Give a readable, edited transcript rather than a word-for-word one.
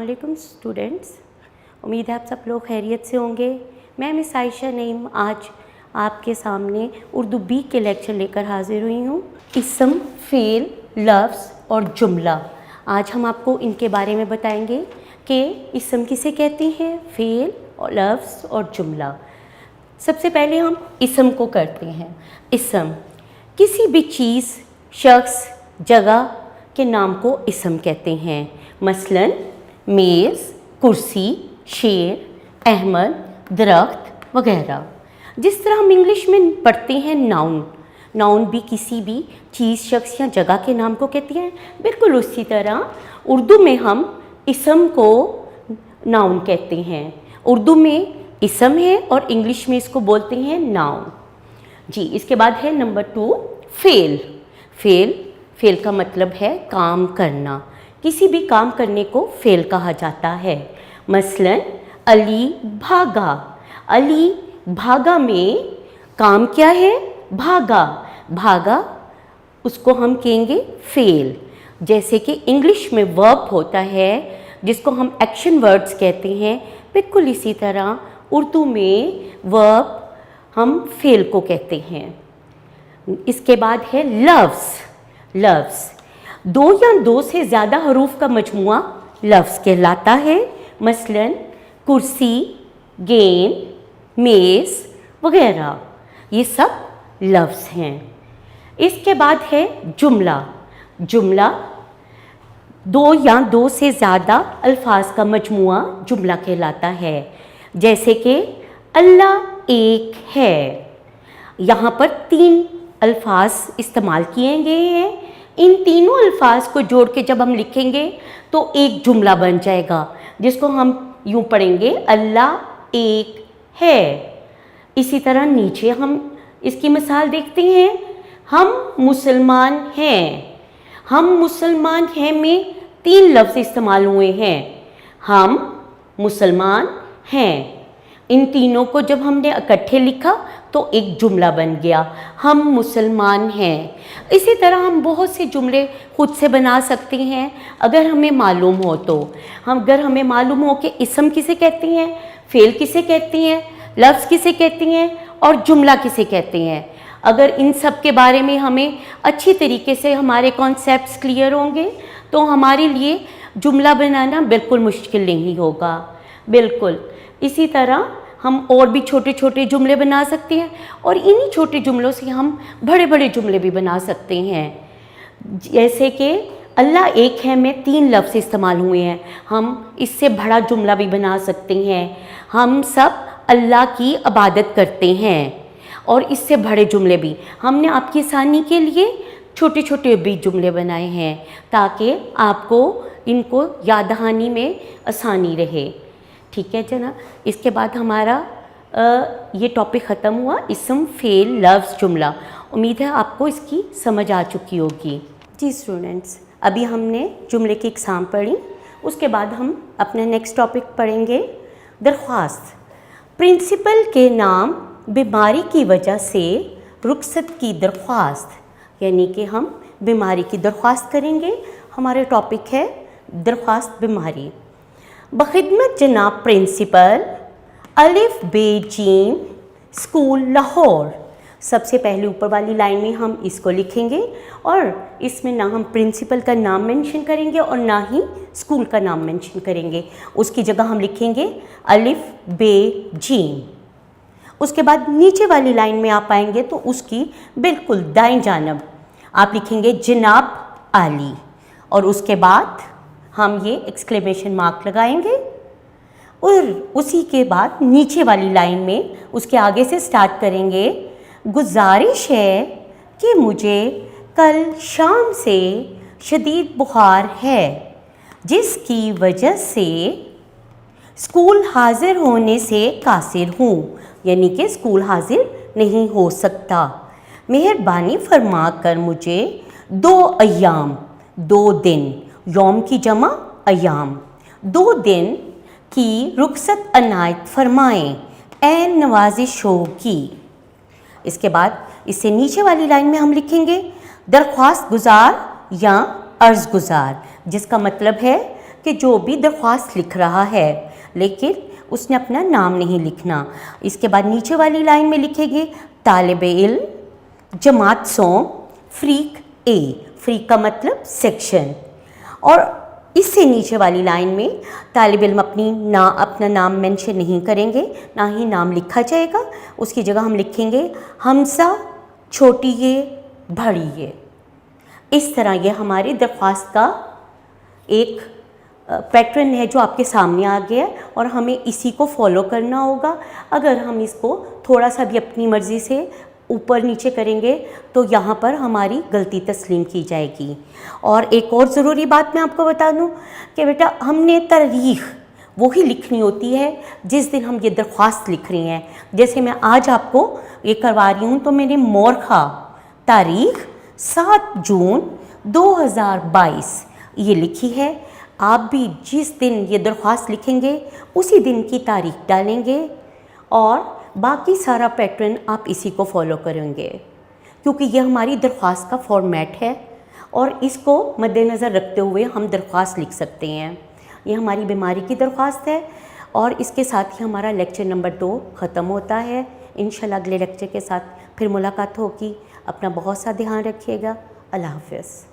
अस्सलामुअलैकुम स्टूडेंट्स, उम्मीद है आप सब लोग खैरियत से होंगे। मैं मिस आयशा नईम आज आपके सामने उर्दू बी के लेक्चर लेकर हाजिर हुई हूँ। इसम, फ़ेल, लफ्ज़ और जुमला। आज हम आपको इनके बारे में बताएंगे कि इसम किसे कहते हैं, फ़ेल और लफ्ज़ और जुमला। सबसे पहले हम इसम को करते हैं। इसम किसी भी चीज़, शख्स, जगह के नाम को इसम कहते हैं। मसलन मेज़, कुर्सी, शेर, अहमद, दरख्त वगैरह। जिस तरह हम इंग्लिश में पढ़ते हैं नाउन, नाउन भी किसी भी चीज़, शख्स या जगह के नाम को कहते हैं, बिल्कुल उसी तरह उर्दू में हम इसम को नाउन कहते हैं। उर्दू में इसम है और इंग्लिश में इसको बोलते हैं नाउन। जी, इसके बाद है नंबर 2 फ़ेल। फ़ेल का मतलब है काम करना। किसी भी काम करने को फ़ेल कहा जाता है। मसलन अली भागा। अली भागा में काम क्या है, भागा। भागा उसको हम कहेंगे फ़ेल। जैसे कि इंग्लिश में वर्ब होता है जिसको हम एक्शन वर्ड्स कहते हैं, बिल्कुल इसी तरह उर्दू में वर्ब हम फ़ेल को कहते हैं। इसके बाद है लफ्ज़। दो या दो से ज़्यादा हरूफ का मजमुआ लफ्ज़ कहलाता है। मसलन कुर्सी, गेंद, मेज़ वगैरह, ये सब लफ्ज़ हैं। इसके बाद है जुमला दो या दो से ज़्यादा अल्फाज का मजमुआ जुमला कहलाता है। जैसे कि अल्लाह एक है। यहाँ पर 3 अल्फाज इस्तेमाल किए गए हैं। इन तीनों अल्फाज को जोड़ के जब हम लिखेंगे तो एक जुमला बन जाएगा, जिसको हम यूँ पढ़ेंगे अल्लाह एक है। इसी तरह नीचे हम इसकी मिसाल देखते हैं। हम मुसलमान हैं में 3 लफ्ज़ इस्तेमाल हुए हैं। हम मुसलमान हैं। इन तीनों को जब हमने इकट्ठे लिखा तो एक जुमला बन गया, हम मुसलमान हैं। इसी तरह हम बहुत से जुमले खुद से बना सकते हैं अगर हमें मालूम हो तो। अगर हमें मालूम हो कि इसम किसे कहते हैं, फ़ेल किसे कहते हैं, लफ्ज़ किसे कहते हैं और जुमला किसे कहते हैं, अगर इन सब के बारे में हमें अच्छी तरीके से हमारे कॉन्सेप्ट्स क्लियर होंगे तो हमारे लिए जुमला बनाना बिल्कुल मुश्किल नहीं होगा। बिल्कुल इसी तरह हम और भी छोटे छोटे जुमले बना सकते हैं और इन्हीं छोटे जुमलों से हम बड़े बड़े जुमले भी बना सकते हैं। जैसे कि अल्लाह एक है में 3 लफ्ज़ इस्तेमाल हुए हैं, हम इससे बड़ा जुमला भी बना सकते हैं। हम सब अल्लाह की इबादत करते हैं और इससे बड़े जुमले भी हमने आपकी आसानी के लिए छोटे छोटे भी जुमले बनाए हैं ताकि आपको इनको याद दहानी में आसानी रहे। ठीक है जना। इसके बाद हमारा ये टॉपिक ख़त्म हुआ, इसम, फ़ेल, लफ्ज़, जुमला। उम्मीद है आपको इसकी समझ आ चुकी होगी। जी स्टूडेंट्स, अभी हमने जुमले की इक़साम पढ़ी, उसके बाद हम अपना नेक्स्ट टॉपिक पढ़ेंगे दरख्वास्त। प्रिंसिपल के नाम बीमारी की वजह से रुखसत की दरख्वास्त, यानी कि हम बीमारी की दरख्वास्त करेंगे। हमारा टॉपिक है दरख्वास्त बीमारी। बखिदमत जनाब प्रिंसिपल, अलिफ बे जीम, स्कूल लाहौर। सबसे पहले ऊपर वाली लाइन में हम इसको लिखेंगे और इसमें ना हम प्रिंसिपल का नाम मेंशन करेंगे और ना ही स्कूल का नाम मेंशन करेंगे। उसकी जगह हम लिखेंगे अलिफ बे जीम। उसके बाद नीचे वाली लाइन में आप आएंगे तो उसकी बिल्कुल दाएं जानब आप लिखेंगे जनाब आली और उसके बाद हम ये एक्सक्लेमेशन मार्क लगाएंगे और उसी के बाद नीचे वाली लाइन में उसके आगे से स्टार्ट करेंगे। गुजारिश है कि मुझे कल शाम से शदीद बुखार है, जिसकी वजह से स्कूल हाजिर होने से कासिर हूँ, यानी कि स्कूल हाजिर नहीं हो सकता। मेहरबानी फरमा कर मुझे 2 अय्याम, 2 दिन, यौम की जमा अय्याम, 2 दिन की रुखसत अनायत फरमाएँ, ऐन नवाजिश होगी। इसके बाद इससे नीचे वाली लाइन में हम लिखेंगे दरख्वास्त गुजार या अर्ज़ गुजार, जिसका मतलब है कि जो भी दरख्वास्त लिख रहा है लेकिन उसने अपना नाम नहीं लिखना। इसके बाद नीचे वाली लाइन में लिखेंगे तालिब इल्म जमात सोम फ़रीक ए, फ़रीक का मतलब सेक्शन, और इससे नीचे वाली लाइन में तालिब इल्म अपना नाम मेंशन नहीं करेंगे, ना ही नाम लिखा जाएगा। उसकी जगह हम लिखेंगे हमसा छोटी ये बड़ी ये। इस तरह ये हमारी दरख्वास्त का एक पैटर्न है जो आपके सामने आ गया है और हमें इसी को फॉलो करना होगा। अगर हम इसको थोड़ा सा भी अपनी मर्ज़ी से ऊपर नीचे करेंगे तो यहाँ पर हमारी गलती तस्लीम की जाएगी। और एक और ज़रूरी बात मैं आपको बता दूँ कि बेटा हमने तारीख़ वही लिखनी होती है जिस दिन हम ये दरख्वास्त लिख रही हैं। जैसे मैं आज आपको ये करवा रही हूँ तो मैंने मोरखा तारीख़ 7 जून 2022 ये लिखी है। आप भी जिस दिन ये दरख्वास्त लिखेंगे उसी दिन की तारीख़ डालेंगे और बाकी सारा पैटर्न आप इसी को फॉलो करेंगे, क्योंकि ये हमारी दरख्वास्त का फॉर्मेट है और इसको मद्देनज़र रखते हुए हम दरख्वास्त लिख सकते हैं। ये हमारी बीमारी की दरख्वास्त है और इसके साथ ही हमारा लेक्चर नंबर 2 ख़त्म होता है। इंशाल्लाह अगले लेक्चर के साथ फिर मुलाकात होगी। अपना बहुत सा ध्यान रखिएगा। अल्लाह हाफ़िज़।